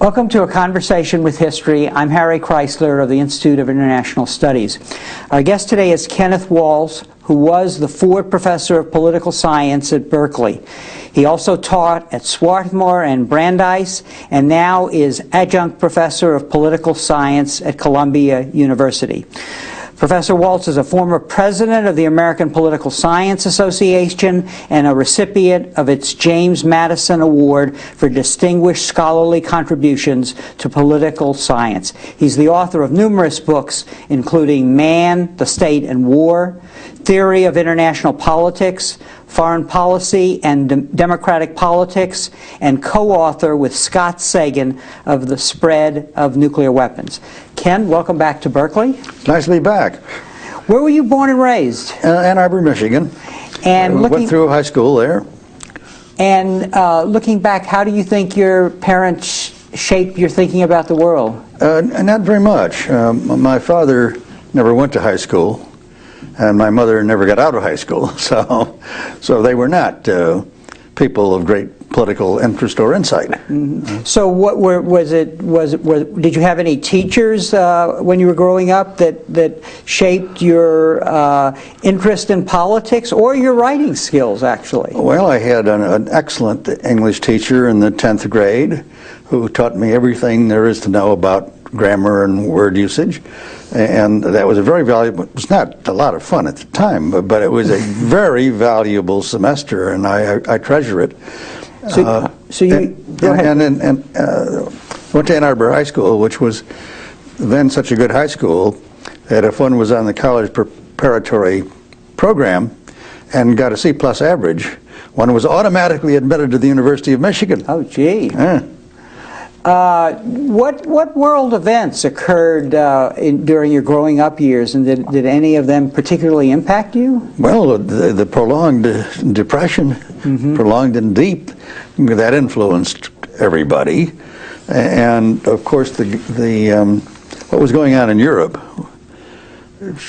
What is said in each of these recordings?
Welcome to A Conversation with History. I'm Harry Chrysler of the Institute of International Studies. Our guest today is Kenneth Waltz, who was the Ford Professor of Political Science at Berkeley. He also taught at Swarthmore and Brandeis, and now is Adjunct Professor of Political Science at Columbia University. Professor Waltz is a former president of the American Political Science Association and a recipient of its James Madison Award for distinguished scholarly contributions to political science. He's the author of numerous books, including Man, the State and War, Theory of International Politics, Foreign Policy and Democratic Politics, and co-author with Scott Sagan of The Spread of Nuclear Weapons. Ken, welcome back to Berkeley. It's nice to be back. Where were you born and raised? Ann Arbor, Michigan. And went through high school there. And looking back, how do you think your parents shaped your thinking about the world? Not very much. My father never went to high school, and my mother never got out of high school, so they were not people of great political interest or insight. Mm-hmm. So what did you have any teachers when you were growing up that shaped your interest in politics or your writing skills, actually? Well, I had an excellent English teacher in the 10th grade who taught me everything there is to know about grammar and word usage, and that was a very valuable. It was not a lot of fun at the time, but it was a very valuable semester, and I treasure it. So you go ahead. And went to Ann Arbor High School, which was then such a good high school that if one was on the college preparatory program and got a C+ average, one was automatically admitted to the University of Michigan. Oh, gee. Yeah. What world events occurred during your growing up years, and did any of them particularly impact you? Well, the prolonged depression, prolonged and deep, that influenced everybody, and of course what was going on in Europe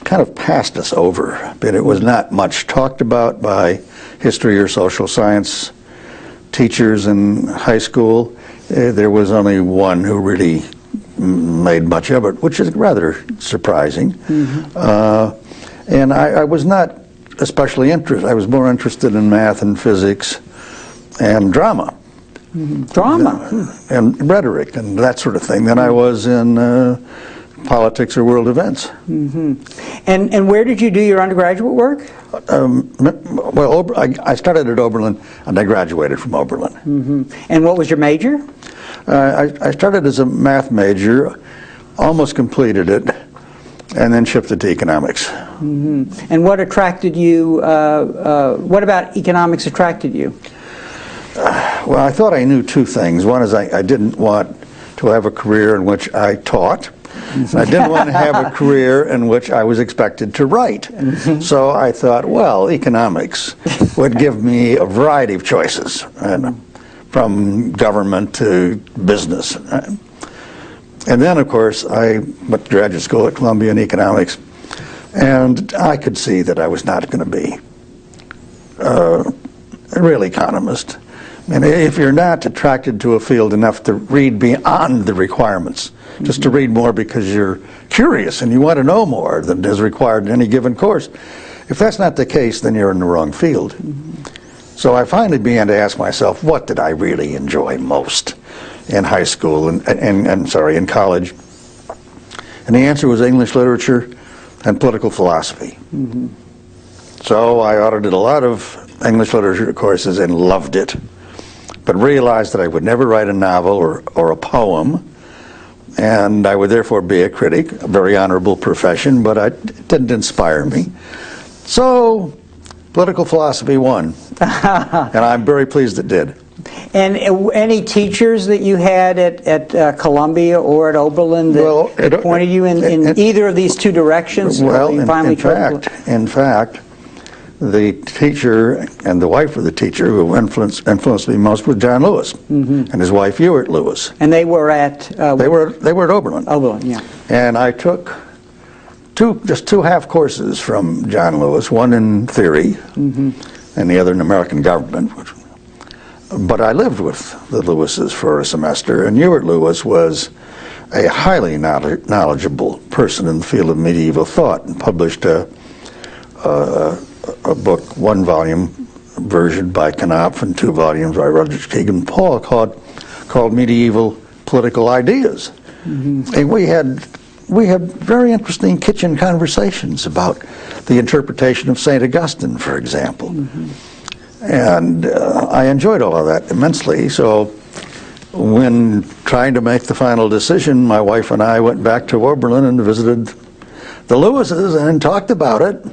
kind of passed us over, but it was not much talked about by history or social science teachers in high school. There was only one who really made much of it, which is rather surprising. And I was not especially interested. I was more interested in math and physics and drama. Drama? And rhetoric and that sort of thing than I was in politics or world events. And where did you do your undergraduate work? Well, I started at Oberlin, and I graduated from Oberlin. And what was your major? I started as a math major, almost completed it, and then shifted to economics. And what attracted you, what about economics attracted you? Well, I thought I knew two things. One is I didn't want to have a career in which I taught. I didn't want to have a career in which I was expected to write. So I thought, well, economics would give me a variety of choices, from government to business. And then, of course, I went to graduate school at Columbia in economics, and I could see that I was not going to be a real economist. And if you're not attracted to a field enough to read beyond the requirements, just to read more because you're curious and you want to know more than is required in any given course, if that's not the case, then you're in the wrong field. So I finally began to ask myself, what did I really enjoy most in high school and in college? And the answer was English literature and political philosophy. So I audited a lot of English literature courses and loved it, but realized that I would never write a novel or a poem, and I would therefore be a critic, a very honorable profession, but it didn't inspire me. So political philosophy won, and I'm very pleased it did. And any teachers that you had at Columbia or at Oberlin that pointed you in either of these two directions? Well, in fact, the teacher and the wife of the teacher who influenced me most was John Lewis and his wife Ewart Lewis. And they were at they were at Oberlin. Oberlin, yeah. And I took just two half courses from John Lewis, one in theory and the other in American government. But I lived with the Lewises for a semester, and Ewart Lewis was a highly knowledgeable person in the field of medieval thought, and published a book, 1-volume version by Kenneth and 2 volumes by Rutledge Keegan Paul called Medieval Political Ideas. And we had very interesting kitchen conversations about the interpretation of St. Augustine, for example. And I enjoyed all of that immensely. So when trying to make the final decision, my wife and I went back to Oberlin and visited the Lewises and talked about it.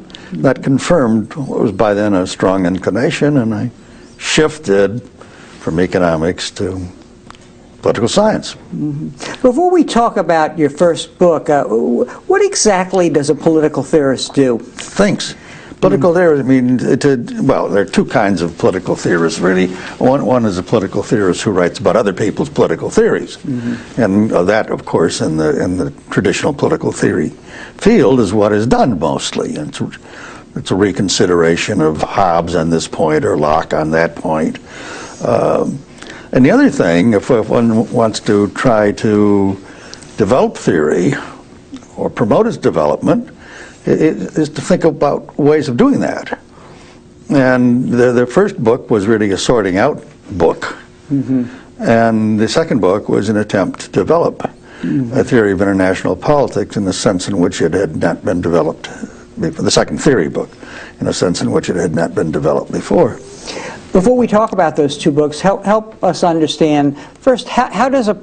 That confirmed what was by then a strong inclination, and I shifted from economics to political science. Before we talk about your first book, what exactly does a political theorist do? Thinks. Political theorists, I mean, well, there are 2 kinds of political theorists, really. One is a political theorist who writes about other people's political theories. And that, of course, in the traditional political theory field is what is done mostly. It's a reconsideration of Hobbes on this point or Locke on that point. And the other thing, if one wants to try to develop theory or promote its development, is to think about ways of doing that. And the first book was really a sorting out book. And the second book was an attempt to develop a theory of international politics in the sense in which it had not been developed, the second theory book, in a sense in which it had not been developed before. Before we talk about those 2 books, help us understand, first, how does a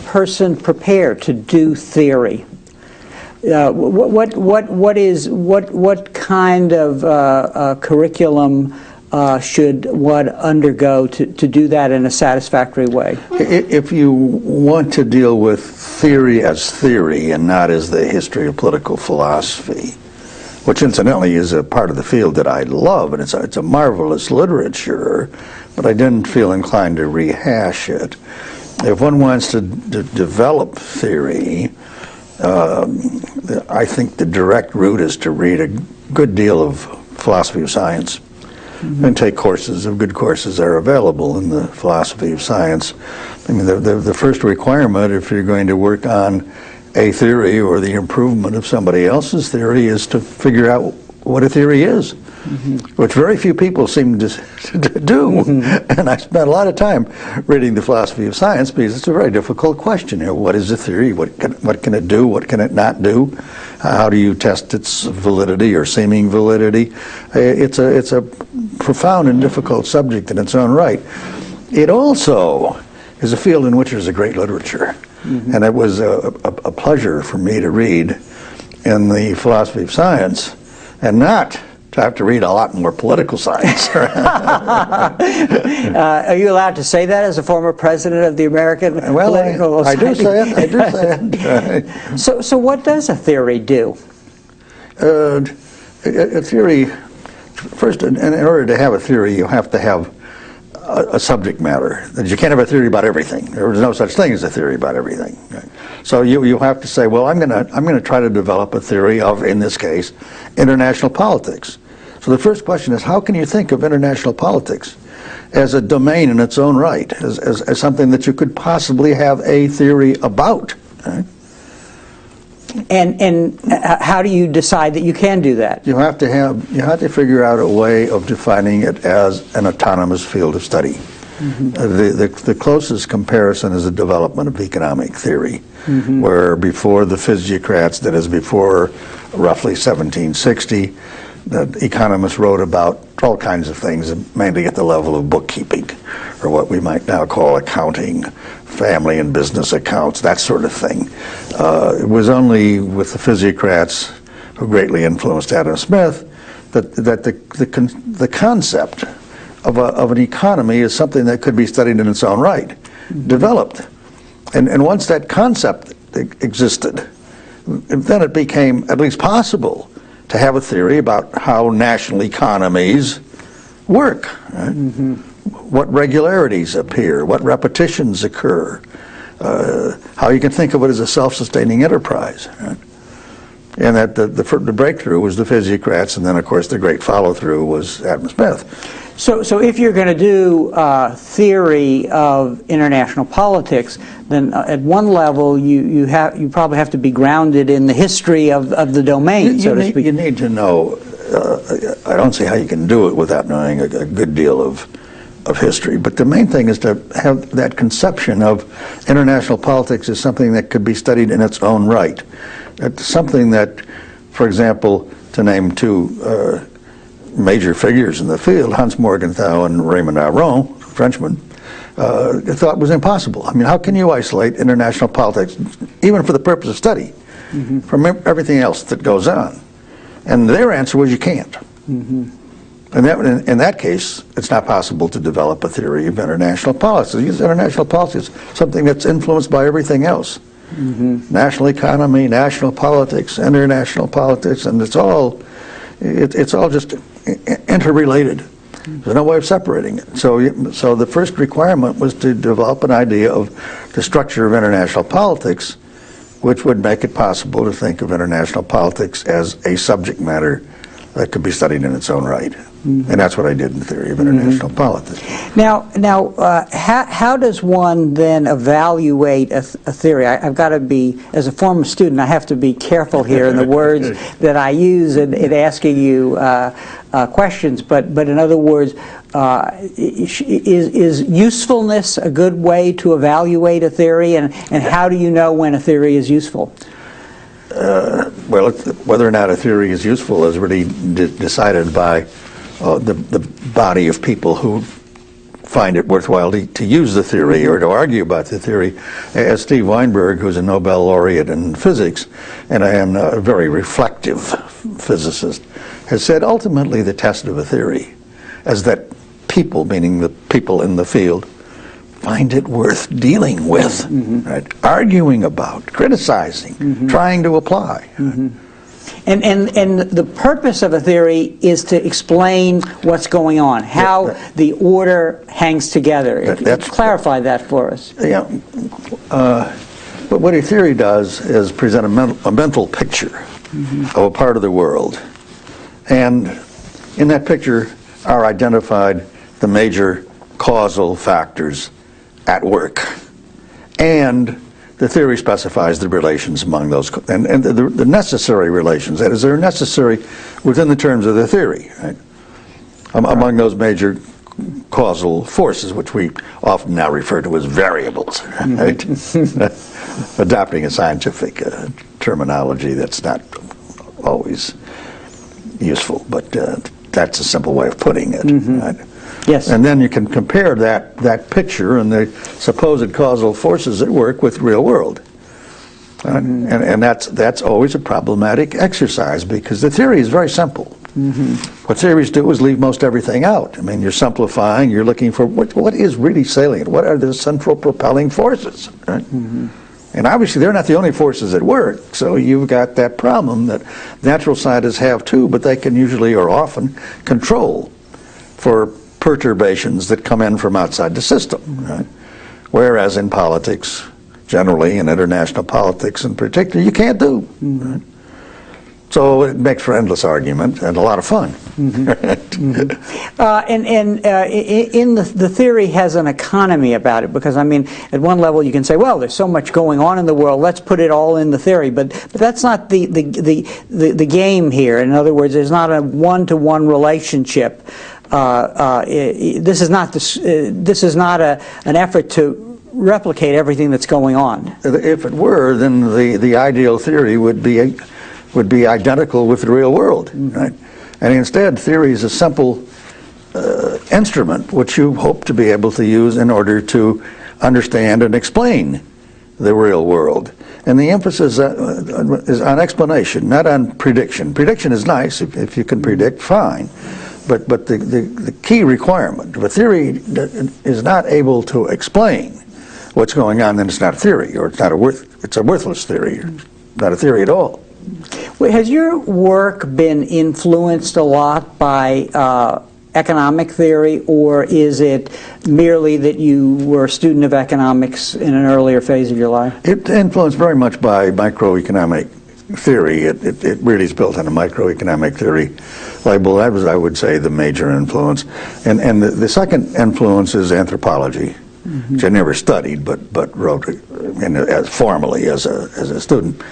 person prepare to do theory? What kind of curriculum should one undergo to do that in a satisfactory way? If you want to deal with theory as theory and not as the history of political philosophy, which incidentally is a part of the field that I love, and it's a marvelous literature, but I didn't feel inclined to rehash it. If one wants to develop theory, I think the direct route is to read a good deal of philosophy of science and take courses. Good courses are available in the philosophy of science. I mean, the first requirement, if you're going to work on a theory or the improvement of somebody else's theory, is to figure out what a theory is, which very few people seem to do. And I spent a lot of time reading the philosophy of science because it's a very difficult question. You know, what is a theory? What can it do? What can it not do? How do you test its validity or seeming validity? It's a profound and difficult subject in its own right. It also is a field in which there's a great literature. And it was a pleasure for me to read in the philosophy of science and not to have to read a lot more political science. Are you allowed to say that as a former president of the American Political Society? I do say it. I do say it. So what does a theory do? A theory, first, in order to have a theory, you have to have a subject matter. You can't have a theory about everything. There is no such thing as a theory about everything. So you have to say, well, I'm going to try to develop a theory of, in this case, international politics. So the first question is, how can you think of international politics as a domain in its own right, as something that you could possibly have a theory about? Right? And how do you decide that you can do that? You have to figure out a way of defining it as an autonomous field of study. The closest comparison is the development of economic theory, where before the physiocrats, that is before roughly 1760, the economists wrote about all kinds of things, mainly at the level of bookkeeping, or what we might now call accounting, family and business accounts, that sort of thing. It was only with the physiocrats, who greatly influenced Adam Smith, that the concept of an economy is something that could be studied in its own right, developed. And once that concept existed, then it became at least possible to have a theory about how national economies work. Right? What regularities appear, what repetitions occur, how you can think of it as a self-sustaining enterprise. Right? And that the breakthrough was the physiocrats, and then of course the great follow-through was Adam Smith. So if you're going to do theory of international politics, then at one level you probably have to be grounded in the history of the domain, so to speak. You need to know. I don't see how you can do it without knowing a good deal of history. But the main thing is to have that conception of international politics as something that could be studied in its own right. It's something that, for example, to name two major figures in the field, Hans Morgenthau and Raymond Aron, Frenchman, thought was impossible. I mean, how can you isolate international politics, even for the purpose of study, from everything else that goes on? And their answer was you can't. And in that case, it's not possible to develop a theory of international policy. International policy is something that's influenced by everything else. National economy, national politics, international politics, and it's all just interrelated. There's no way of separating it. So the first requirement was to develop an idea of the structure of international politics, which would make it possible to think of international politics as a subject matter that could be studied in its own right. And that's what I did in the theory of international politics. Now, how does one then evaluate a theory? I've got to be, as a former student, I have to be careful here in the words that I use in asking you questions. But in other words, is usefulness a good way to evaluate a theory? And how do you know when a theory is useful? Well, whether or not a theory is useful is really decided by the body of people who find it worthwhile to use the theory or to argue about the theory. As Steve Weinberg, who's a Nobel laureate in physics and a very reflective physicist, has said ultimately the test of a theory is that people, meaning the people in the field, find it worth dealing with, right? Arguing about, criticizing, trying to apply. And the purpose of a theory is to explain what's going on, how the order hangs together. Clarify that for us. Yeah. But what a theory does is present a mental picture of a part of the world. And in that picture are identified the major causal factors at work. And the theory specifies the relations among those, and the necessary relations, that is, they're necessary within the terms of the theory, right? Among those major causal forces, which we often now refer to as variables, right? Adopting a scientific terminology that's not always useful, but that's a simple way of putting it, right? Yes. And then you can compare that picture and the supposed causal forces at work with the real world. And that's always a problematic exercise because the theory is very simple. What theories do is leave most everything out. I mean, you're simplifying, you're looking for what is really salient, what are the central propelling forces, right? And obviously they're not the only forces at work, so you've got that problem that natural scientists have too, but they can usually or often control for perturbations that come in from outside the system, right? Whereas in politics, generally, in international politics in particular, you can't do. Right? So it makes for endless argument and a lot of fun. In the theory has an economy about it, because I mean, at one level you can say, well, there's so much going on in the world, let's put it all in the theory, but that's not the game here. In other words, there's not a one-to-one relationship. This is not an effort to replicate everything that's going on. If it were, then the ideal theory would be identical with the real world, right? And instead, theory is a simple instrument which you hope to be able to use in order to understand and explain the real world. And the emphasis is on explanation, not on prediction. Prediction is nice if you can predict, fine. But the key requirement, if a theory is not able to explain what's going on, then it's not a theory, or it's a worthless theory, or not a theory at all. Wait, has your work been influenced a lot by economic theory, or is it merely that you were a student of economics in an earlier phase of your life? It's influenced very much by microeconomic theory. It really is built on a microeconomic theory label. That was, I would say, the major influence. And the second influence is anthropology, which I never studied, but wrote formally as a student.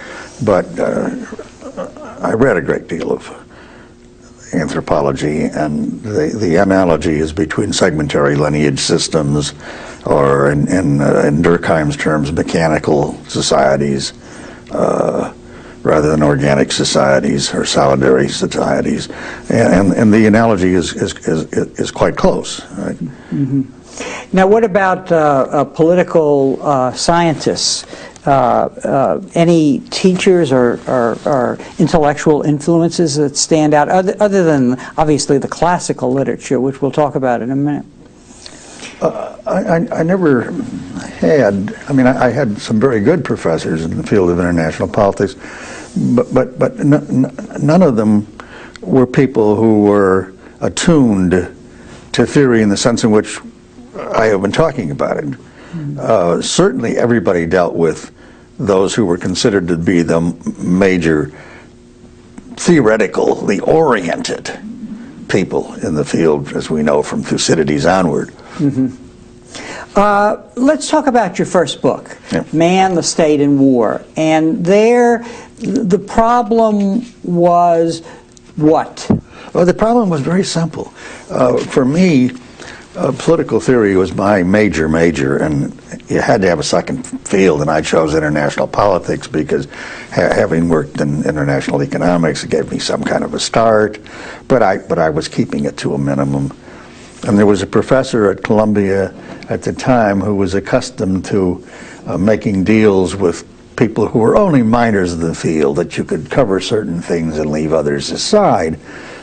But I read a great deal of anthropology, and the analogy is between segmentary lineage systems, or in Durkheim's terms, mechanical societies, rather than organic societies or solidary societies, and the analogy is quite close. Right? Mm-hmm. Now, what about political scientists? Any teachers or intellectual influences that stand out, other than obviously the classical literature, which we'll talk about in a minute? I never had. I mean, I had some very good professors in the field of international politics, but none of them were people who were attuned to theory in the sense in which I have been talking about it. Certainly everybody dealt with those who were considered to be the major theoretically oriented people in the field, as we know from Thucydides onward. Mm-hmm. Let's talk about your first book, Yeah. Man, the State, and War. And there, the problem was what? Well, the problem was very simple. For me, political theory was my major, and you had to have a second field, and I chose international politics because having worked in international economics, it gave me some kind of a start, but I was keeping it to a minimum. And there was a professor at Columbia at the time who was accustomed to making deals with people who were only minors in the field, that you could cover certain things and leave others aside.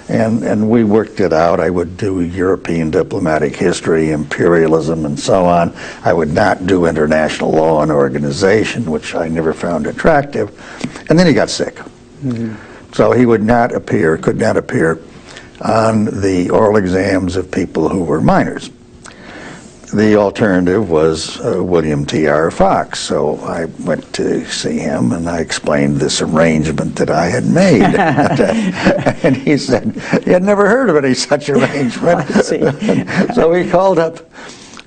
And we worked it out. I would do European diplomatic history, imperialism, and so on. I would not do international law and organization, which I never found attractive. And then he got sick. Mm-hmm. So he could not appear on the oral exams of people who were minors. The alternative was William T.R. Fox, so I went to see him and I explained this arrangement that I had made. And he said he had never heard of any such arrangement. I see. So he called up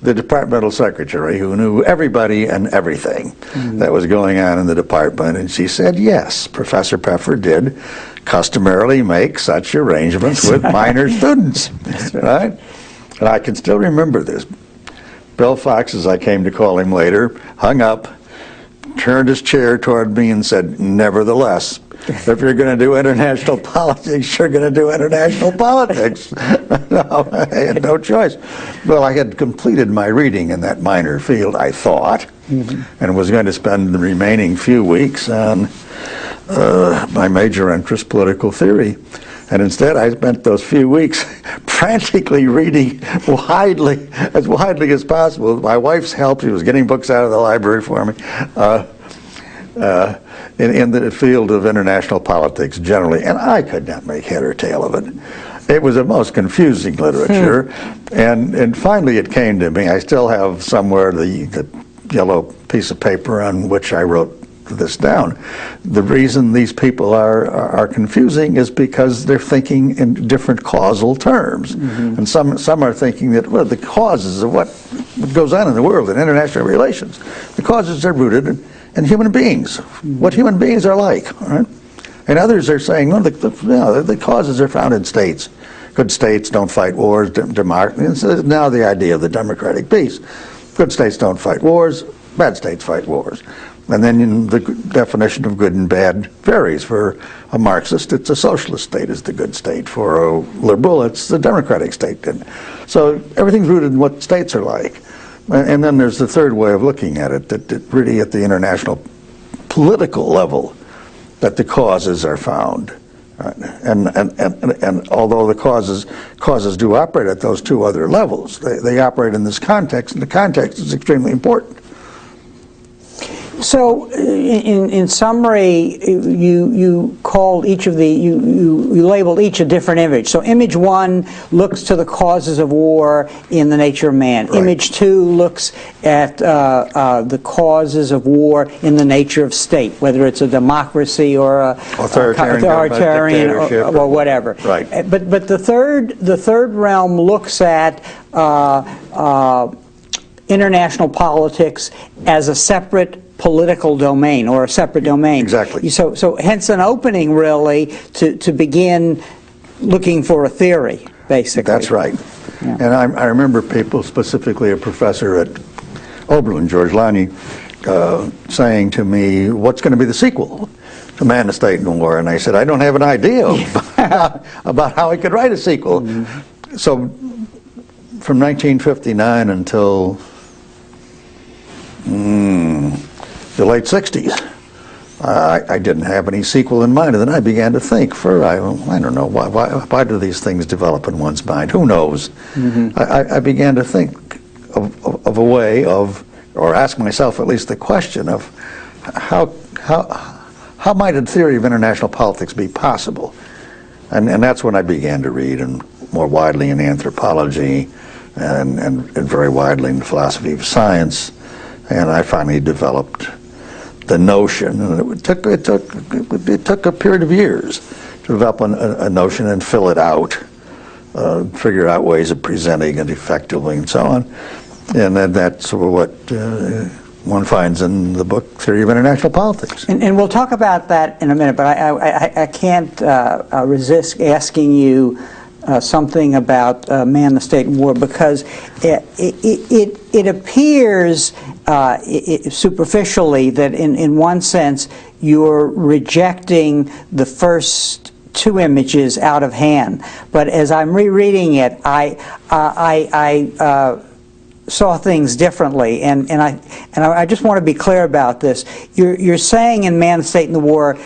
the departmental secretary, who knew everybody and everything that was going on in the department, and she said, yes, Professor Peffer did customarily make such arrangements with minor students. Right? And I can still remember this. Bill Fox, as I came to call him later, hung up, turned his chair toward me and said, nevertheless, if you're going to do international politics, you're going to do international politics. No, I had no choice. Well, I had completed my reading in that minor field, I thought, and was going to spend the remaining few weeks on my major interest, political theory. And instead, I spent those few weeks frantically reading as widely as possible. With my wife's help, she was getting books out of the library for me, in the field of international politics generally. And I could not make head or tail of it. It was the most confusing literature. And finally it came to me. I still have somewhere the yellow piece of paper on which I wrote this down. The reason these people are confusing is because they're thinking in different causal terms. And some are thinking that, well, the causes of what goes on in the world in international relations, the causes are rooted in human beings, what human beings are like. Right? And others are saying, no, the causes are found in states. Good states don't fight wars, democracy. So now the idea of the democratic peace. Good states don't fight wars, bad states fight wars. And then the definition of good and bad varies. For a Marxist, it's a socialist state is the good state. For a liberal, it's the democratic state. And so everything's rooted in what states are like. And then there's the third way of looking at it, that really at the international political level, that the causes are found. And although the causes do operate at those two other levels, they operate in this context, and the context is extremely important. So, in summary, you called each of you labeled each a different image. So, image 1 looks to the causes of war in the nature of man. Right. Image 2 looks at the causes of war in the nature of state, whether it's a democracy or a authoritarian or whatever. Right. But the third realm looks at international politics as a separate political domain, or a separate domain. Exactly. So hence an opening, really, to begin looking for a theory, basically. That's right. Yeah. And I remember people, specifically a professor at Oberlin, George Lani, saying to me, what's going to be the sequel to Man, the State, and the War? And I said, I don't have an idea about how I could write a sequel. Mm-hmm. So from 1959 until the late 60s, I didn't have any sequel in mind, and then I began to think, I don't know, why do these things develop in one's mind? Who knows? Mm-hmm. I began to think of a way of, or ask myself at least the question of, how might a theory of international politics be possible? And that's when I began to read, and more widely in anthropology, and very widely in the philosophy of science, and I finally developed the notion, and it took a period of years to develop a notion and fill it out, figure out ways of presenting it effectively and so on, and then that's what one finds in the book Theory of International Politics. And we'll talk about that in a minute, but I can't resist asking you something about Man, the State, and War, because it appears superficially that in one sense you're rejecting the first two images out of hand. But as I'm rereading it, I saw things differently, and I just want to be clear about this. You're saying in Man, the State, and the War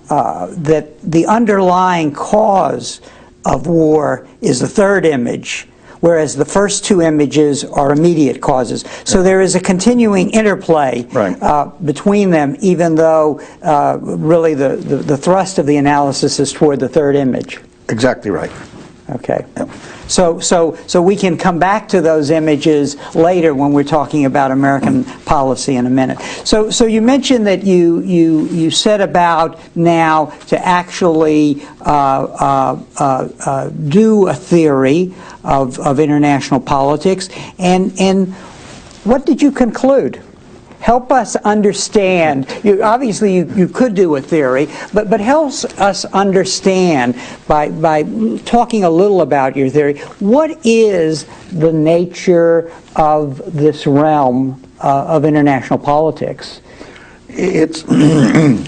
that the underlying cause of war is the third image, whereas the first two images are immediate causes. So there is a continuing interplay between them, even though really the thrust of the analysis is toward the third image. Exactly right. Okay. Yep. So we can come back to those images later when we're talking about American policy in a minute. So you mentioned that you set about now to actually do a theory of international politics, and what did you conclude? Help us understand. Obviously, you could do a theory, but help us understand by talking a little about your theory. What is the nature of this realm of international politics? It's the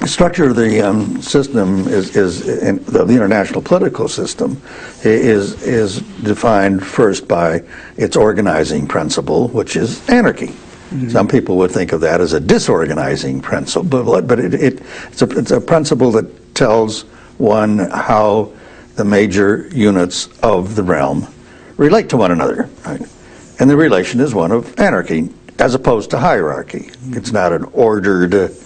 structure of the system the international political system is defined first by its organizing principle, which is anarchy. Mm-hmm. Some people would think of that as a disorganizing principle, but it's a principle that tells one how the major units of the realm relate to one another, right? And the relation is one of anarchy, as opposed to hierarchy. Mm-hmm. It's not an ordered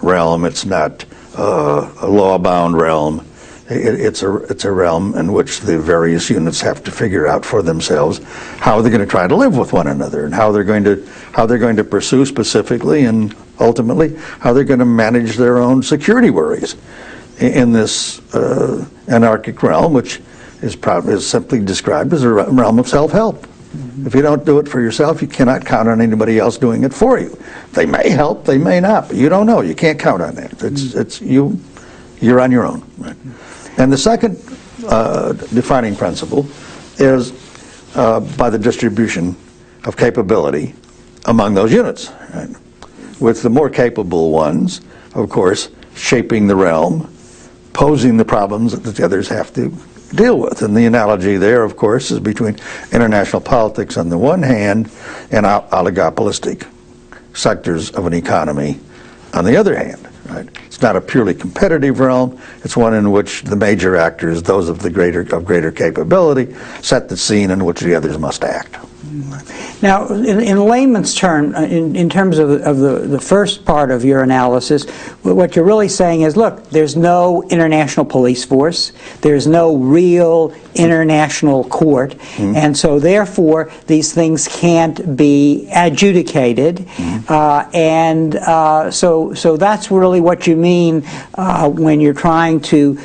realm. It's not a law-bound realm. It's a realm in which the various units have to figure out for themselves how they're going to try to live with one another, and how they're going to pursue specifically, and ultimately how they're going to manage their own security worries in this anarchic realm, which is simply described as a realm of self-help. Mm-hmm. If you don't do it for yourself, you cannot count on anybody else doing it for you. They may help, they may not, but you don't know. You can't count on that. It's you're on your own. Right? And the second defining principle is by the distribution of capability among those units, right? With the more capable ones, of course, shaping the realm, posing the problems that the others have to deal with. And the analogy there, of course, is between international politics on the one hand and oligopolistic sectors of an economy on the other hand. Right? It's not a purely competitive realm. It's one in which the major actors, those of greater capability, set the scene in which the others must act. Now, in layman's term, in terms of the first part of your analysis, what you're really saying is, look, there's no international police force, there's no real international court, and so therefore these things can't be adjudicated, and so that's really what you mean when you're trying to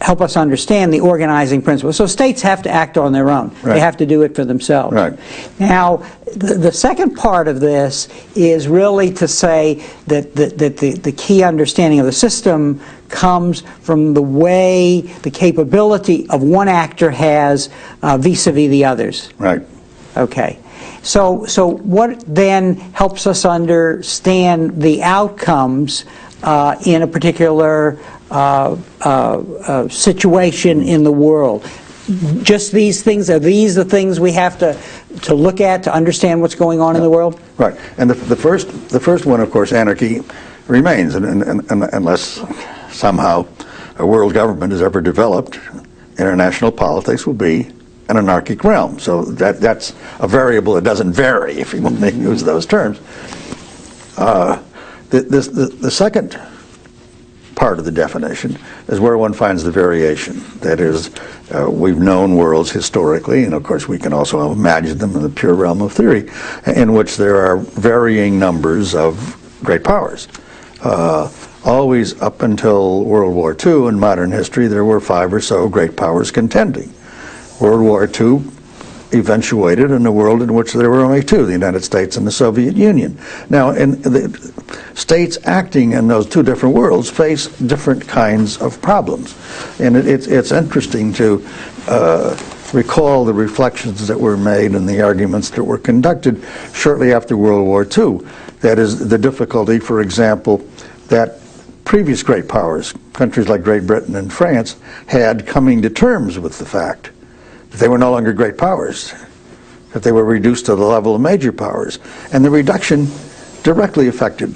help us understand the organizing principle. So states have to act on their own. Right. They have to do it for themselves. Right. Now, the second part of this is really to say that the key understanding of the system comes from the way the capability of one actor has vis-a-vis the others. Right. Okay. So what then helps us understand the outcomes in a particular situation in the world? Just these things, are these the things we have to look at to understand what's going on in the world? Right. And the first one, of course, anarchy remains, and unless somehow a world government is ever developed, international politics will be an anarchic realm. So that's a variable that doesn't vary, if you want to use those terms. The second part of the definition is where one finds the variation. That is, we've known worlds historically, and of course we can also imagine them in the pure realm of theory, in which there are varying numbers of great powers. Always up until World War II in modern history, there were 5 or so great powers contending. World War II eventuated in a world in which there were only 2, the United States and the Soviet Union. Now, in the states acting in those 2 different worlds face different kinds of problems. And it's interesting to recall the reflections that were made and the arguments that were conducted shortly after World War II. That is, the difficulty, for example, that previous great powers, countries like Great Britain and France, had coming to terms with the fact that they were no longer great powers, that they were reduced to the level of major powers. And the reduction directly affected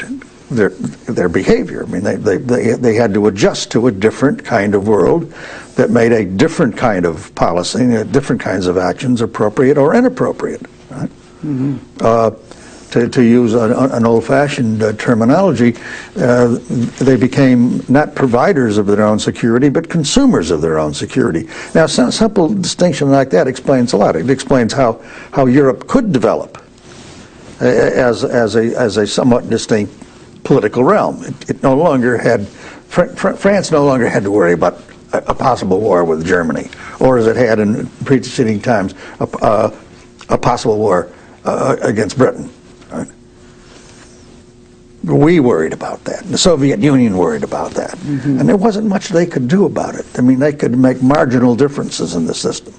their behavior. I mean, they had to adjust to a different kind of world that made a different kind of policy, different kinds of actions appropriate or inappropriate. Right? To use an old-fashioned terminology, they became not providers of their own security, but consumers of their own security. Now, a simple distinction like that explains a lot. It explains how Europe could develop as a somewhat distinct political realm. It no longer had, France no longer had to worry about a possible war with Germany, or as it had in preceding times, a possible war against Britain. Right? We worried about that. The Soviet Union worried about that. And there wasn't much they could do about it. I mean, they could make marginal differences in the system,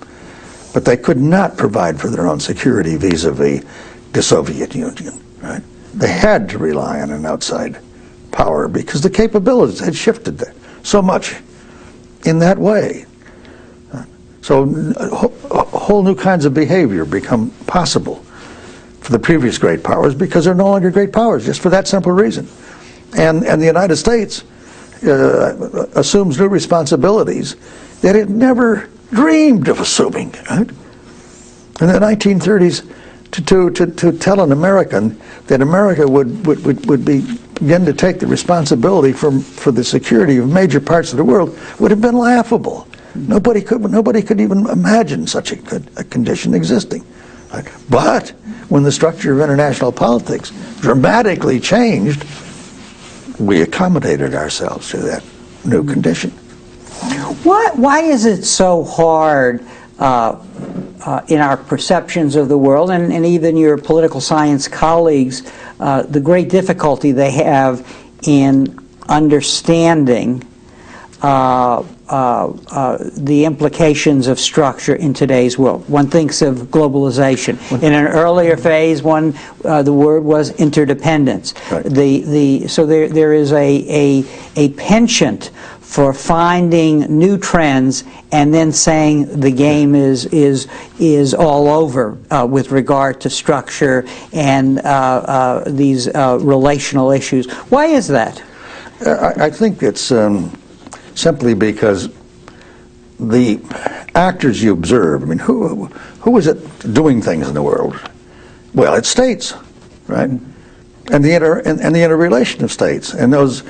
but they could not provide for their own security vis-a-vis the Soviet Union. Right? They had to rely on an outside power because the capabilities had shifted there so much in that way. So whole new kinds of behavior become possible for the previous great powers because they're no longer great powers, just for that simple reason. And the United States assumes new responsibilities that it never dreamed of assuming. Right? In the 1930s, to tell an American that America would begin to take the responsibility for the security of major parts of the world would have been laughable. Nobody could even imagine such a condition existing. Right? But when the structure of international politics dramatically changed, we accommodated ourselves to that new condition. Why is it so hard in our perceptions of the world, and even your political science colleagues, the great difficulty they have in understanding the implications of structure in today's world? One thinks of globalization. In an earlier phase, the word was interdependence. Right. So there is a penchant for finding new trends and then saying the game is all over with regard to structure and these relational issues. Why is that? I think it's simply because the actors you observe, I mean, who is it doing things in the world? Well, it's states, right? And the interrelation of states, and those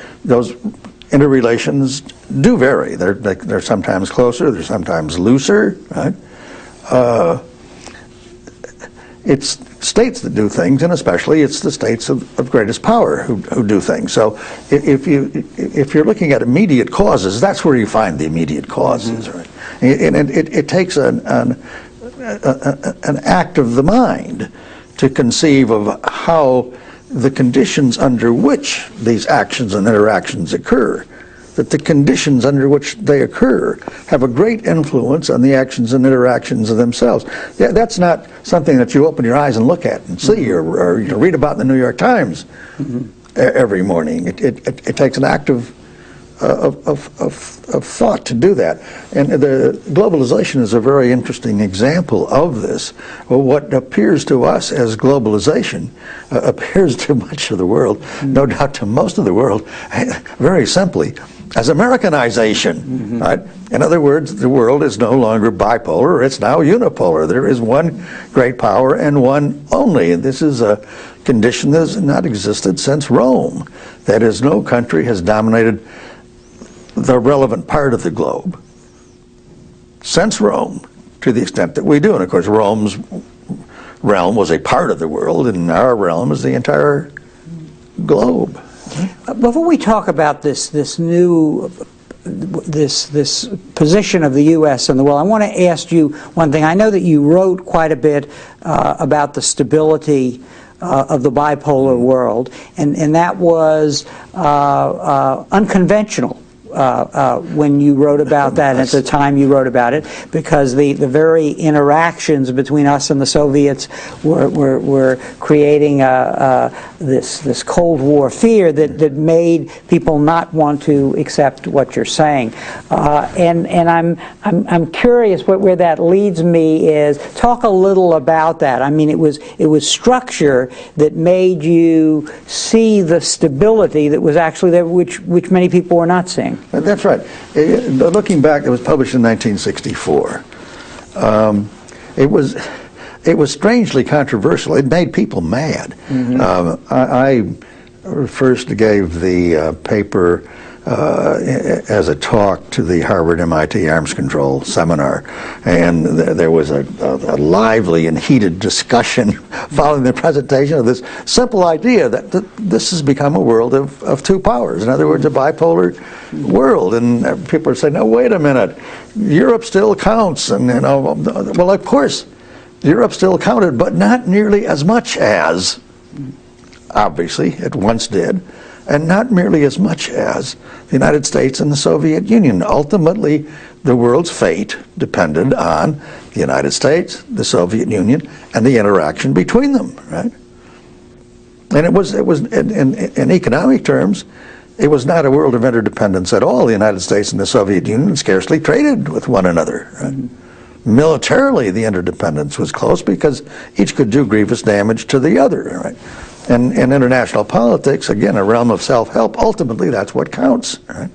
interrelations do vary. They're sometimes closer, they're sometimes looser, right? It's states that do things, and especially it's the states of greatest power who do things. So if you're looking at immediate causes, that's where you find the immediate causes, right? And it takes an act of the mind to conceive of how the conditions under which these actions and interactions occur, that the conditions under which they occur have a great influence on the actions and interactions of themselves. Yeah, that's not something that you open your eyes and look at and see, or you read about in the New York Times every morning. It takes an act of thought to do that. And the globalization is a very interesting example of this. Well, what appears to us as globalization appears to much of the world, no doubt to most of the world, very simply, as Americanization. Right? In other words, the world is no longer bipolar, it's now unipolar. There is one great power and one only. And this is a condition that has not existed since Rome. That is, no country has dominated the relevant part of the globe since Rome to the extent that we do. And of course, Rome's realm was a part of the world, and our realm is the entire globe. Before we talk about this position of the U.S. in the world, I want to ask you one thing. I know that you wrote quite a bit about the stability of the bipolar world, and that was unconventional. When you wrote about that, at the time you wrote about it, because the very interactions between us and the Soviets were creating this Cold War fear that made people not want to accept what you're saying. And I'm curious where that leads me is, talk a little about that. I mean, it was structure that made you see the stability that was actually there, which many people were not seeing. That's right. Looking back, it was published in 1964. It was strangely controversial. It made people mad. I first gave the paper as a talk to the Harvard MIT Arms Control Seminar, and there was a lively and heated discussion following the presentation of this simple idea that this has become a world of two powers. In other words, a bipolar world. And people are saying, no, wait a minute, Europe still counts. And well, of course, Europe still counted, but not nearly as much as, obviously, it once did. And not nearly as much as the United States and the Soviet Union. Ultimately, the world's fate depended on the United States, the Soviet Union, and the interaction between them, right? And it was in economic terms, it was not a world of interdependence at all. The United States and the Soviet Union scarcely traded with one another, right? Militarily, the interdependence was close because each could do grievous damage to the other, right? And in international politics, again, a realm of self-help, ultimately that's what counts, right?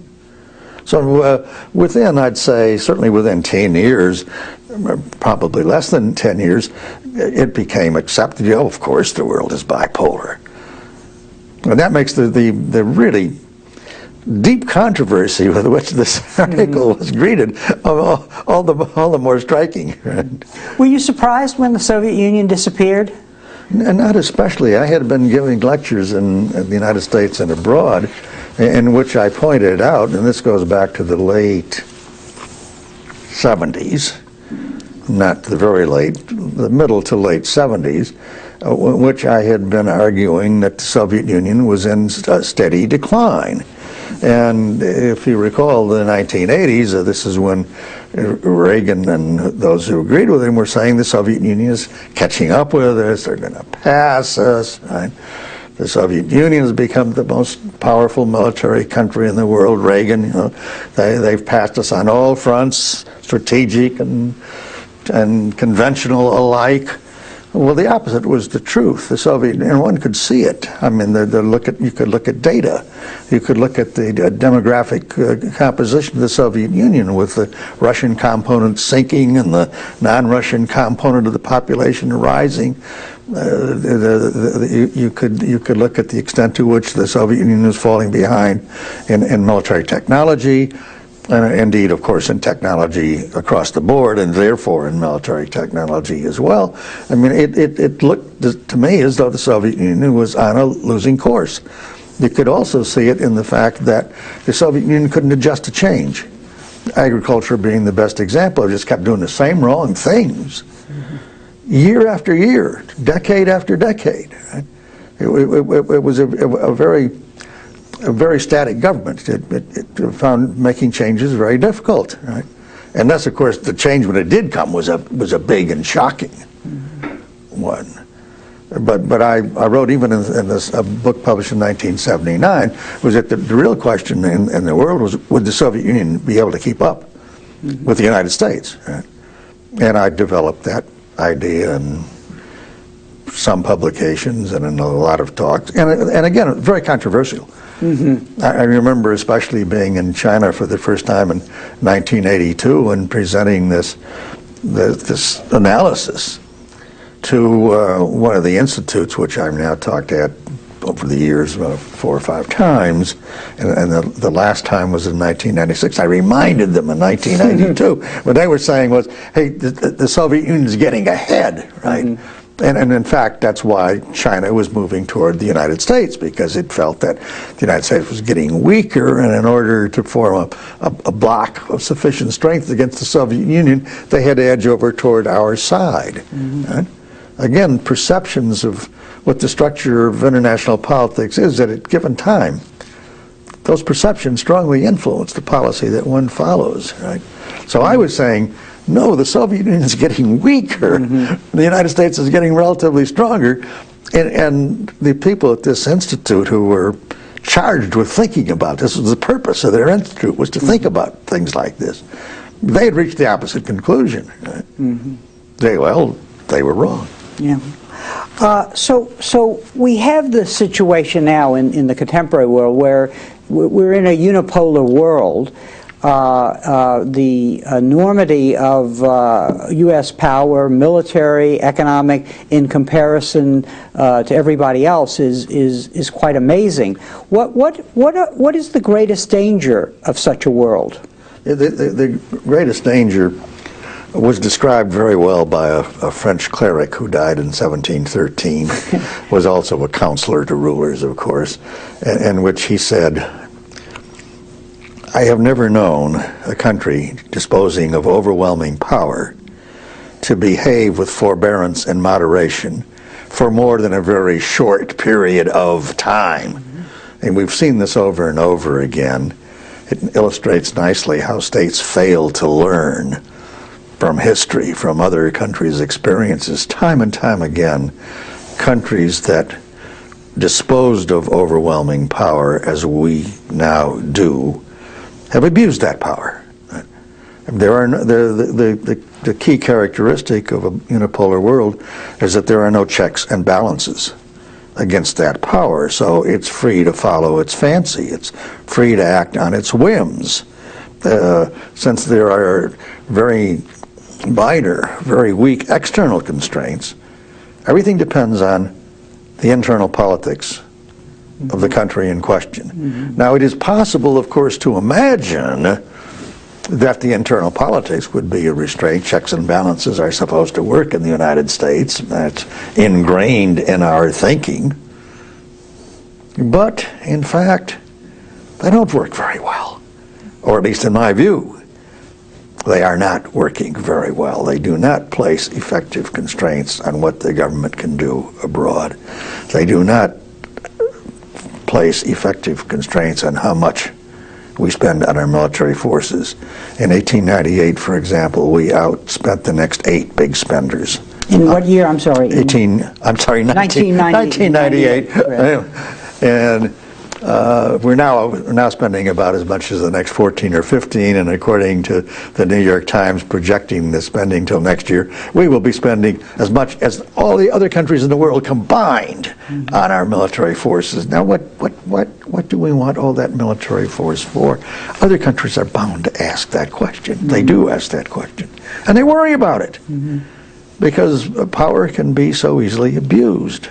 So within, I'd say, certainly within 10 years, probably less than 10 years, it became accepted, oh, of course the world is bipolar. And that makes the really deep controversy with which this article was greeted all the more striking. Right? Were you surprised when the Soviet Union disappeared? Not especially. I had been giving lectures in the United States and abroad in which I pointed out, and this goes back to the late 70s, not the very late, the middle to late 70s, in which I had been arguing that the Soviet Union was in steady decline. And if you recall the 1980s, this is when Reagan and those who agreed with him were saying the Soviet Union is catching up with us, they're going to pass us, right? The Soviet Union has become the most powerful military country in the world. Reagan, they've passed us on all fronts, strategic and conventional alike. Well, the opposite was the truth. The Soviet, and one could see it. I mean, you could look at data. You could look at the demographic composition of the Soviet Union, with the Russian component sinking and the non-Russian component of the population rising. You could look at the extent to which the Soviet Union was falling behind in military technology, and indeed, of course, in technology across the board, and therefore in military technology as well. I mean, it looked to me as though the Soviet Union was on a losing course. You could also see it in the fact that the Soviet Union couldn't adjust to change. Agriculture being the best example, it just kept doing the same wrong things. Year after year, decade after decade. Right? It was a very static government. It found making changes very difficult. Right? And thus, of course, the change when it did come was a big and shocking one. But I wrote even in this a book published in 1979 was that the real question in the world was, would the Soviet Union be able to keep up with the United States? Right? And I developed that idea in some publications and in a lot of talks, and again, very controversial. I remember especially being in China for the first time in 1982 and presenting this analysis to one of the institutes, which I've now talked at over the years 4 or 5 times, and the last time was in 1996. I reminded them in 1992. What they were saying was, hey, the Soviet Union is getting ahead, right? And in fact, that's why China was moving toward the United States, because it felt that the United States was getting weaker, and in order to form a bloc of sufficient strength against the Soviet Union, they had to edge over toward our side. Right? Again, perceptions of what the structure of international politics is at a given time, those perceptions strongly influence the policy that one follows. Right? So I was saying, no, the Soviet Union is getting weaker. The United States is getting relatively stronger. And the people at this institute who were charged with thinking about this, was the purpose of their institute, was to think about things like this. They had reached the opposite conclusion. Right? They were wrong. Yeah. So we have the situation now in the contemporary world where we're in a unipolar world. The enormity of U.S. power, military, economic, in comparison to everybody else is quite amazing. What is the greatest danger of such a world? The greatest danger was described very well by a French cleric who died in 1713, was also a counselor to rulers, of course, in which he said, I have never known a country disposing of overwhelming power to behave with forbearance and moderation for more than a very short period of time. And we've seen this over and over again. It illustrates nicely how states fail to learn from history, from other countries' experiences. Time and time again, countries that disposed of overwhelming power as we now do have abused that power. The key characteristic of a unipolar world is that there are no checks and balances against that power, so it's free to follow its fancy. It's free to act on its whims. Since there are very minor, very weak external constraints, everything depends on the internal politics of the country in question. Now, it is possible, of course, to imagine that the internal politics would be a restraint. Checks and balances are supposed to work in the United States. That's ingrained in our thinking. But, in fact, they don't work very well. Or at least in my view, they are not working very well. They do not place effective constraints on what the government can do abroad. They do not place effective constraints on how much we spend on our military forces. In 1898, for example, we outspent the next 8 big spenders. In what year? I'm sorry. 1998. And we're now spending about as much as the next 14 or 15, and according to the New York Times projecting the spending till next year, we will be spending as much as all the other countries in the world combined on our military forces. Now, what do we want all that military force for? Other countries are bound to ask that question. They do ask that question, and they worry about it. because power can be so easily abused.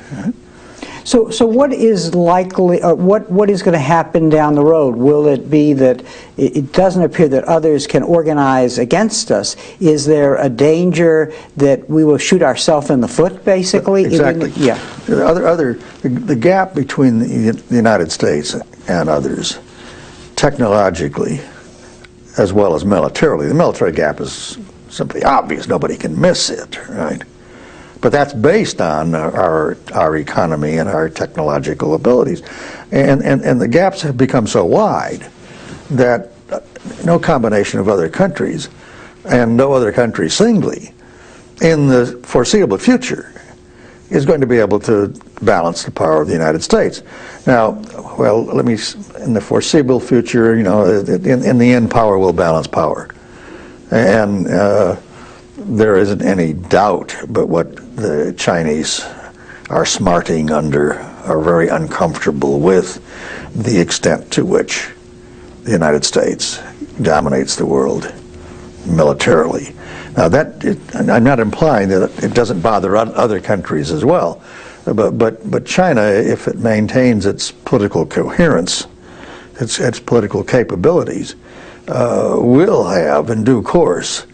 So what is likely, what is going to happen down the road? Will it be that it doesn't appear that others can organize against us? Is there a danger that we will shoot ourselves in the foot, basically? Exactly. Yeah. The gap between the United States and others, technologically, as well as militarily, the military gap is simply obvious. Nobody can miss it, right? But that's based on our economy and our technological abilities. And the gaps have become so wide that no combination of other countries, and no other country singly, in the foreseeable future, is going to be able to balance the power of the United States. Now, well, in the foreseeable future, in the end, power will balance power. And there isn't any doubt but what the Chinese are smarting under, are very uncomfortable with the extent to which the United States dominates the world militarily. Now I'm not implying that it doesn't bother other countries as well, but China, if it maintains its political coherence, its political capabilities, will have in due course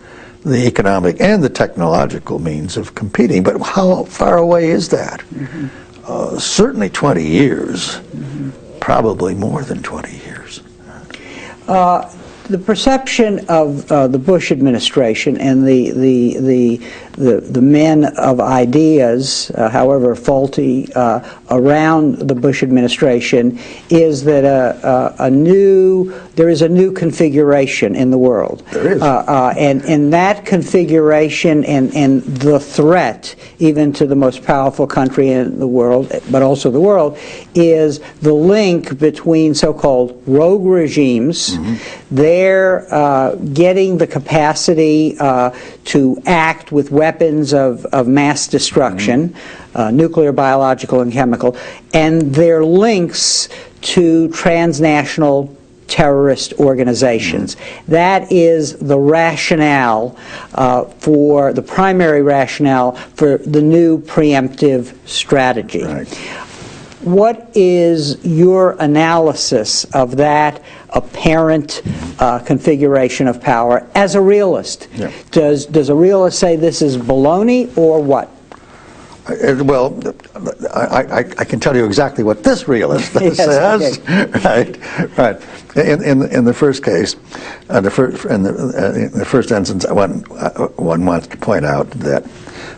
the economic and the technological means of competing. But how far away is that? Mm-hmm. Certainly 20 years, mm-hmm. Probably more than 20 years. The perception of the Bush administration and the men of ideas, however faulty, around the Bush administration is that there is a new configuration in the world. There is. And that configuration and the threat, even to the most powerful country in the world, but also the world, is the link between so-called rogue regimes. Mm-hmm. They're getting the capacity to act with weapons of mass destruction, mm-hmm. Nuclear, biological, and chemical, and their links to transnational terrorist organizations. Mm-hmm. That is the rationale for the primary rationale for the new preemptive strategy. Right. What is your analysis of that apparent configuration of power as a realist? Yeah. Does a realist say this is baloney or what? Well, I can tell you exactly what this realist Yes, says. okay. Right. In the first case, in the first instance, one wants to point out that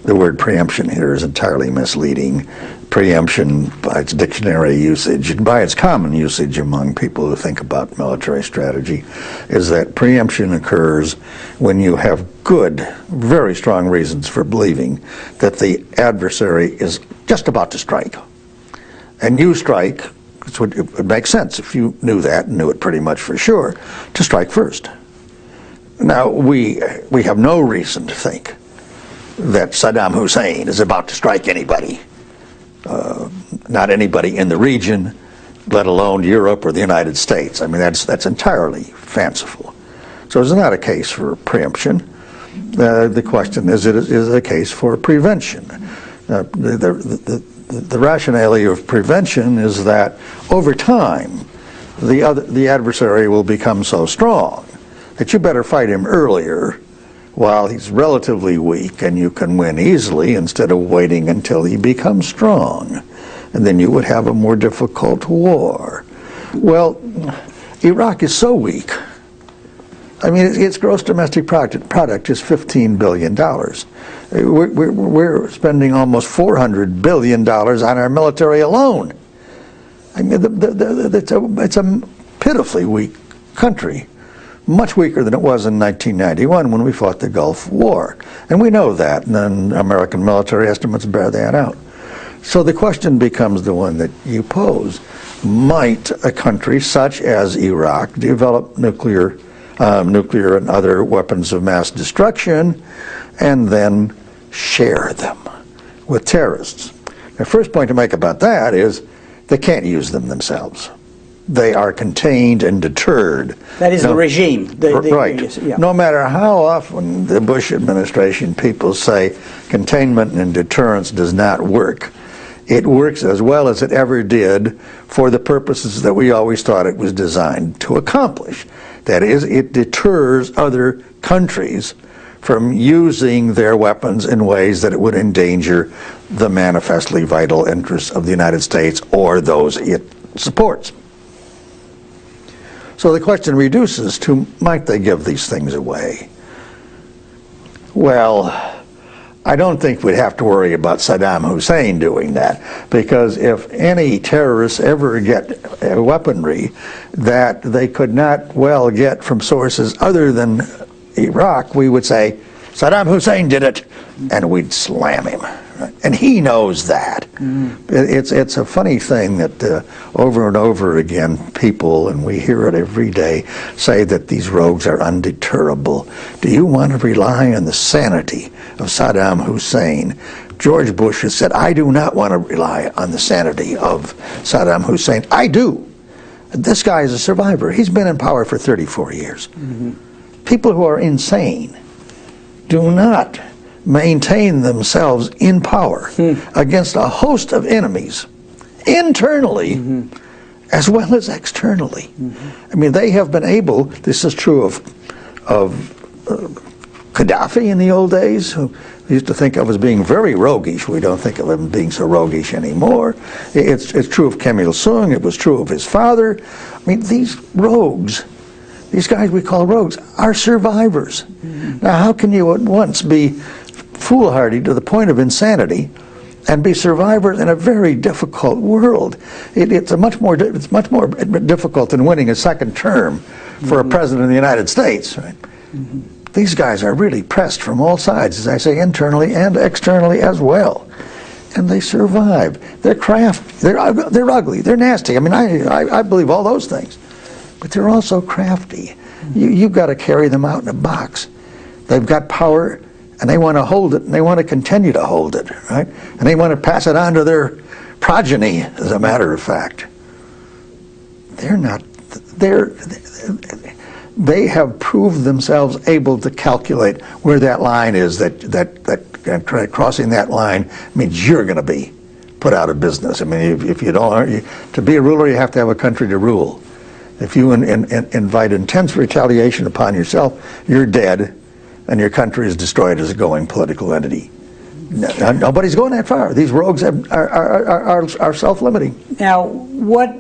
the word preemption here is entirely misleading. Preemption, by its dictionary usage and by its common usage among people who think about military strategy, is that preemption occurs when you have good, very strong reasons for believing that the adversary is just about to strike. And you strike, it would make sense if you knew that and knew it pretty much for sure, to strike first. Now, we have no reason to think that Saddam Hussein is about to strike anybody. Not anybody in the region, let alone Europe or the United States. I mean, that's entirely fanciful. So it's not a case for preemption. The question is it a case for prevention? The rationale of prevention is that over time, the adversary will become so strong that you better fight him earlier while he's relatively weak, and you can win easily instead of waiting until he becomes strong. And then you would have a more difficult war. Well, Iraq is so weak. I mean, its gross domestic product is $15 billion. We're spending almost $400 billion on our military alone. I mean, it's a pitifully weak country. Much weaker than it was in 1991 when we fought the Gulf War. And we know that, and then American military estimates bear that out. So the question becomes the one that you pose. Might a country such as Iraq develop nuclear and other weapons of mass destruction and then share them with terrorists? The first point to make about that is they can't use them themselves. they are contained and deterred. That is the regime. Right. Yeah. No matter how often the Bush administration people say containment and deterrence does not work, it works as well as it ever did for the purposes that we always thought it was designed to accomplish. That is, it deters other countries from using their weapons in ways that it would endanger the manifestly vital interests of the United States or those it supports. So the question reduces to, might they give these things away? Well, I don't think we'd have to worry about Saddam Hussein doing that, because if any terrorists ever get weaponry that they could not well get from sources other than Iraq, we would say, Saddam Hussein did it, and we'd slam him. And he knows that. It's a funny thing that over and over again people, and we hear it every day, say that these rogues are undeterrable. Do you want to rely on the sanity of Saddam Hussein? George Bush has said, I do not want to rely on the sanity of Saddam Hussein. I do. This guy is a survivor. He's been in power for 34 years. People who are insane do not maintain themselves in power against a host of enemies, internally as well as externally. I mean, they have been able, this is true of Gaddafi in the old days, who we used to think of as being very roguish. We don't think of him being so roguish anymore. It's true of Kim Il-sung. It was true of his father. I mean, these rogues, these guys we call rogues, are survivors. Now, how can you at once be foolhardy to the point of insanity and be survivors in a very difficult world? It's much more difficult than winning a second term for a president of the United States. Right? These guys are really pressed from all sides, as I say, internally and externally as well. And they survive. They're crafty. They're ugly. They're nasty. I mean, I believe all those things. But they're also crafty. You've got to carry them out in a box. They've got power, and they want to hold it, and they want to continue to hold it, right? And they want to pass it on to their progeny, as a matter of fact. They have proved themselves able to calculate where that line is, that crossing that line means you're going to be put out of business. I mean, if you don't, to be a ruler, you have to have a country to rule. If you invite intense retaliation upon yourself, you're dead, and your country is destroyed as a going political entity. Nobody's going that far. These rogues are self-limiting. Now, what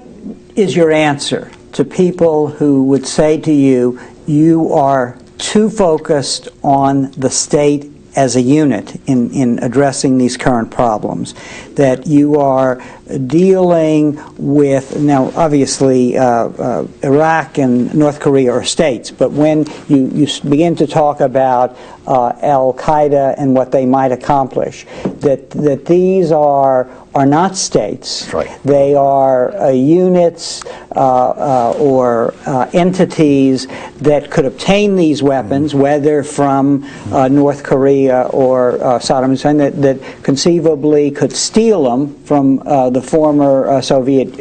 is your answer to people who would say to you, you are too focused on the state as a unit in addressing these current problems, that you are dealing with, now obviously Iraq and North Korea are states, but when you begin to talk about Al-Qaeda and what they might accomplish, that these are not states. Right. They are units or entities that could obtain these weapons, whether from North Korea or Saddam Hussein, that conceivably could steal them from the former Soviet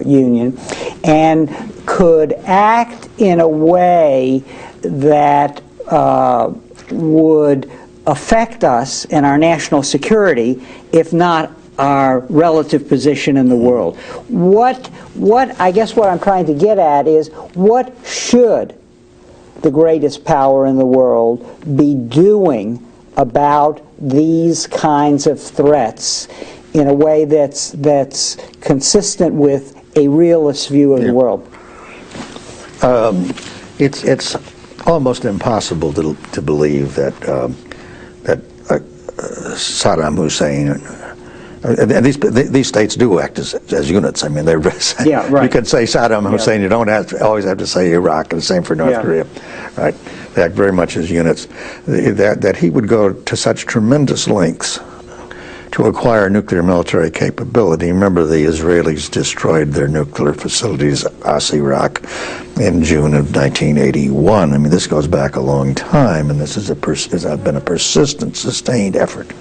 Union, and could act in a way that would affect us and our national security, if not our relative position in the world. I guess what I'm trying to get at is, what should the greatest power in the world be doing about these kinds of threats in a way that's consistent with a realist view of the world? It's almost impossible to believe that Saddam Hussein, and these states do act as units. I mean, they're yeah, right. You can say Saddam Hussein. You don't always have to say Iraq, and the same for North Korea, right? They act very much as units. That he would go to such tremendous lengths to acquire nuclear military capability. Remember, the Israelis destroyed their nuclear facilities, Iraq, in June of 1981. I mean, this goes back a long time, and this has been a persistent, sustained effort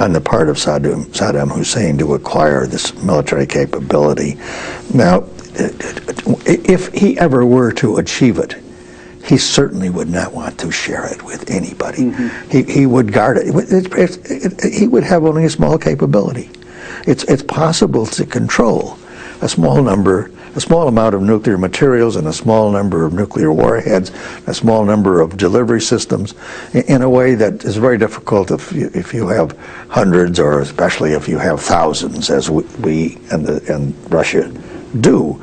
on the part of Saddam Hussein to acquire this military capability. Now, if he ever were to achieve it, he certainly would not want to share it with anybody. He would guard it. He would have only a small capability. It's possible to control a small amount of nuclear materials and a small number of nuclear warheads, a small number of delivery systems, in a way that is very difficult if you have hundreds, or especially if you have thousands, as we and Russia do.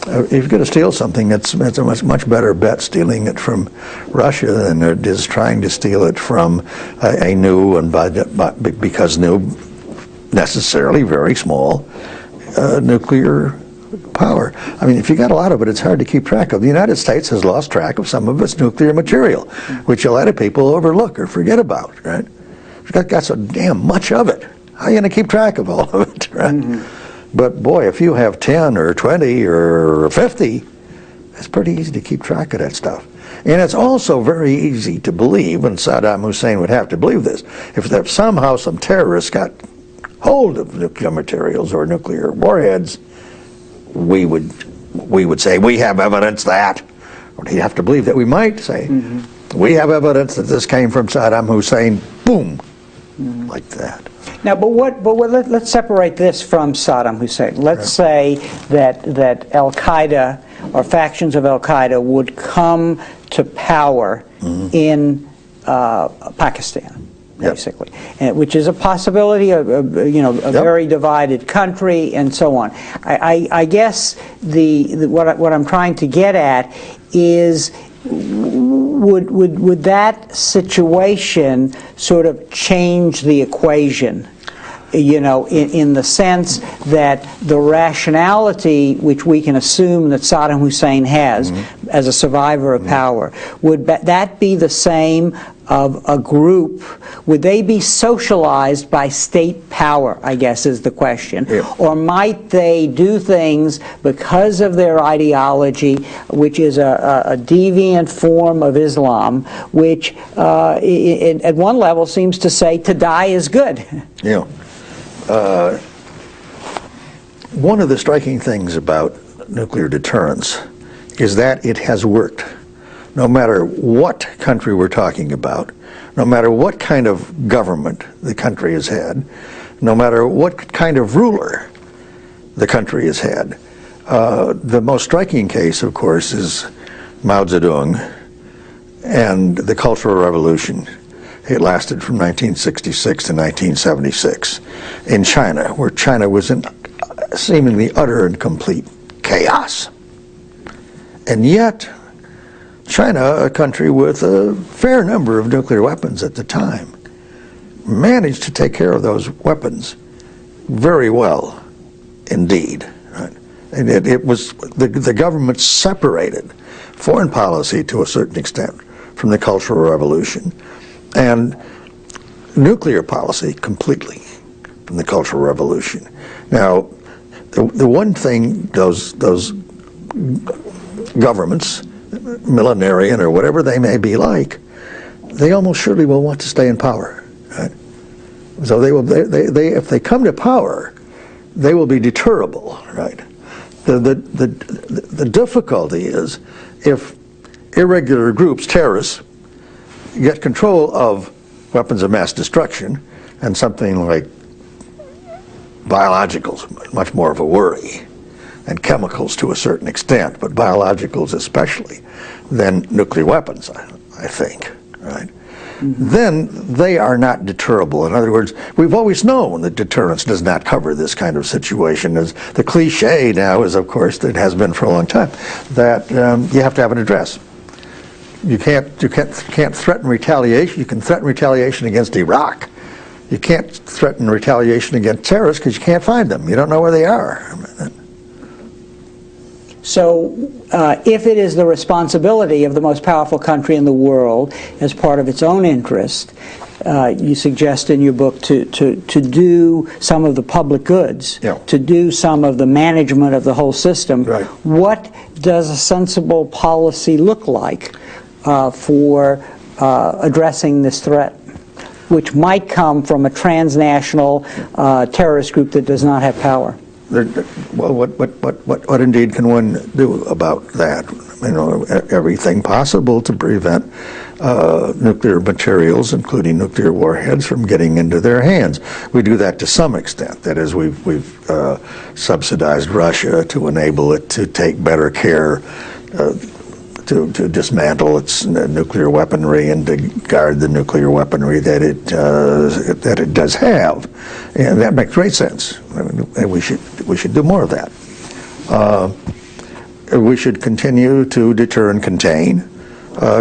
If you're going to steal something, it's a much better bet stealing it from Russia than it is trying to steal it from a new, and because new, necessarily very small nuclear power. I mean, if you got a lot of it, it's hard to keep track of. The United States has lost track of some of its nuclear material, which a lot of people overlook or forget about, right? You've got so damn much of it. How are you going to keep track of all of it, right? But boy, if you have 10 or 20 or 50, it's pretty easy to keep track of that stuff. And it's also very easy to believe, and Saddam Hussein would have to believe this, if somehow some terrorists got hold of nuclear materials or nuclear warheads, we would say, we have evidence that, or he'd have to believe that we might say, we have evidence that this came from Saddam Hussein, boom, like that. Now, let's separate this from Saddam Hussein. Let's say that Al-Qaeda or factions of Al-Qaeda would come to power in Pakistan, basically, which is a possibility of a very divided country and so on. I guess what I'm trying to get at is, would that situation sort of change the equation? In the sense that the rationality which we can assume that Saddam Hussein has as a survivor of power, would that be the same of a group? Would they be socialized by state power, I guess is the question? Or might they do things because of their ideology, which is a deviant form of Islam, which at one level seems to say to die is good? One of the striking things about nuclear deterrence is that it has worked. No matter what country we're talking about, no matter what kind of government the country has had, no matter what kind of ruler the country has had. The most striking case, of course, is Mao Zedong and the Cultural Revolution. It lasted from 1966 to 1976 in China, where China was in seemingly utter and complete chaos. And yet, China, a country with a fair number of nuclear weapons at the time, managed to take care of those weapons very well indeed. Right? And it was the government separated foreign policy to a certain extent from the Cultural Revolution, and nuclear policy completely from the Cultural Revolution. Now, the one thing those governments, millenarian or whatever they may be like, they almost surely will want to stay in power. Right? So if they come to power, they will be deterrable. Right? The difficulty is if irregular groups, terrorists, get control of weapons of mass destruction, and something like biologicals, much more of a worry, and chemicals to a certain extent, but biologicals especially, than nuclear weapons, I think, right? Then they are not deterrable. In other words, we've always known that deterrence does not cover this kind of situation. As the cliche now is, of course, that it has been for a long time, that you have to have an address. You can't threaten retaliation. You can threaten retaliation against Iraq. You can't threaten retaliation against terrorists because you can't find them. You don't know where they are. So if it is the responsibility of the most powerful country in the world, as part of its own interest, you suggest in your book to do some of the public goods, to do some of the management of the whole system. Right. What does a sensible policy look like for addressing this threat, which might come from a transnational terrorist group that does not have power? Well, what indeed can one do about that? Everything possible to prevent nuclear materials, including nuclear warheads, from getting into their hands. We do that to some extent. That is, we've subsidized Russia to enable it to take better care to dismantle its nuclear weaponry and to guard the nuclear weaponry that it does have, and that makes great sense. And we should do more of that. We should continue to deter and contain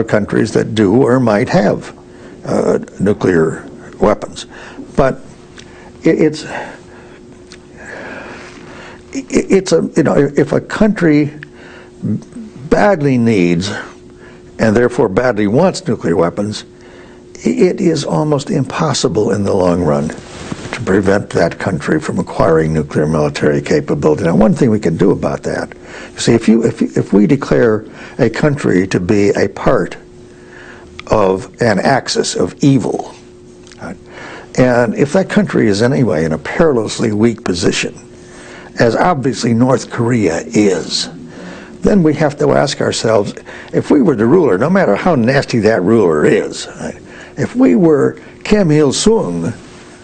countries that do or might have nuclear weapons, but if a country badly needs and therefore badly wants nuclear weapons, it is almost impossible in the long run to prevent that country from acquiring nuclear military capability. Now, one thing we can do about that, you see, if we declare a country to be a part of an axis of evil, right, and if that country is anyway in a perilously weak position, as obviously North Korea is, then we have to ask ourselves, if we were the ruler, no matter how nasty that ruler is, right, if we were Kim Il-sung,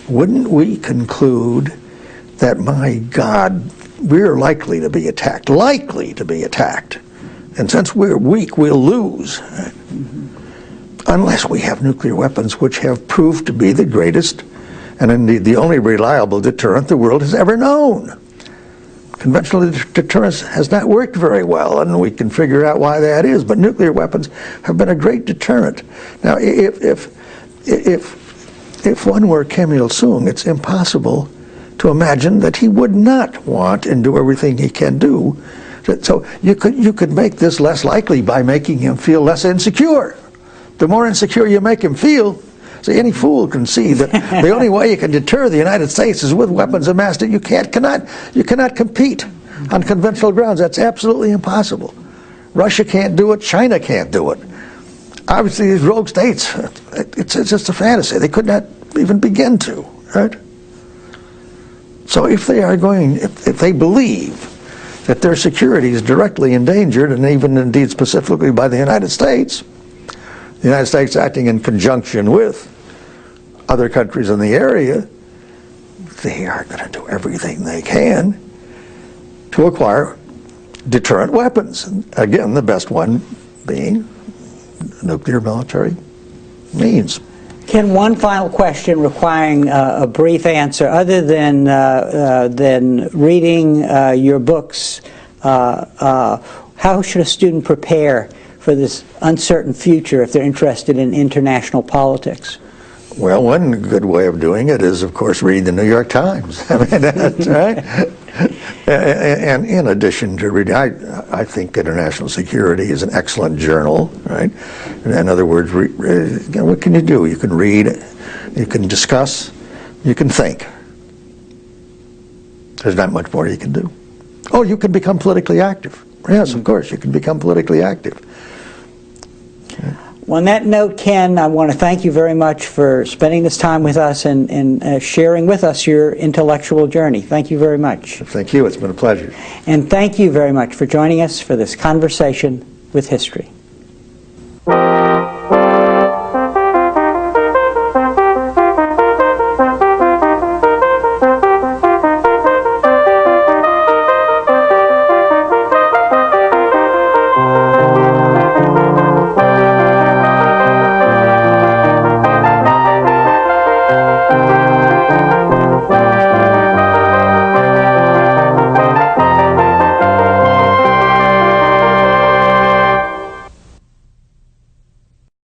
wouldn't we conclude that, my God, we're likely to be attacked, and since we're weak, we'll lose, right? Unless we have nuclear weapons, which have proved to be the greatest and indeed the only reliable deterrent the world has ever known. Conventional deterrence has not worked very well, and we can figure out why that is, but nuclear weapons have been a great deterrent. Now, if one were Kim Il-sung, it's impossible to imagine that he would not want and do everything he can do. So you could make this less likely by making him feel less insecure. The more insecure you make him feel, see, any fool can see that the only way you can deter the United States is with weapons of mass. You cannot compete on conventional grounds. That's absolutely impossible. Russia can't do it. China can't do it. Obviously, these rogue states, it's just a fantasy. They could not even begin to, right? So if they believe that their security is directly endangered, and even indeed specifically by the United States acting in conjunction with other countries in the area, they are going to do everything they can to acquire deterrent weapons. Again, the best one being nuclear military means. Ken, one final question requiring a brief answer. Other than reading your books, how should a student prepare for this uncertain future if they're interested in international politics? Well, one good way of doing it is, of course, read the New York Times. I mean, that's right. And in addition to reading, I think international security is an excellent journal, right? In other words, what can you do? You can read, you can discuss, you can think. There's not much more you can do. Oh, you can become politically active. Yes, of course, you can become politically active. Well, on that note, Ken, I want to thank you very much for spending this time with us and sharing with us your intellectual journey. Thank you very much. Thank you. It's been a pleasure. And thank you very much for joining us for this conversation with history.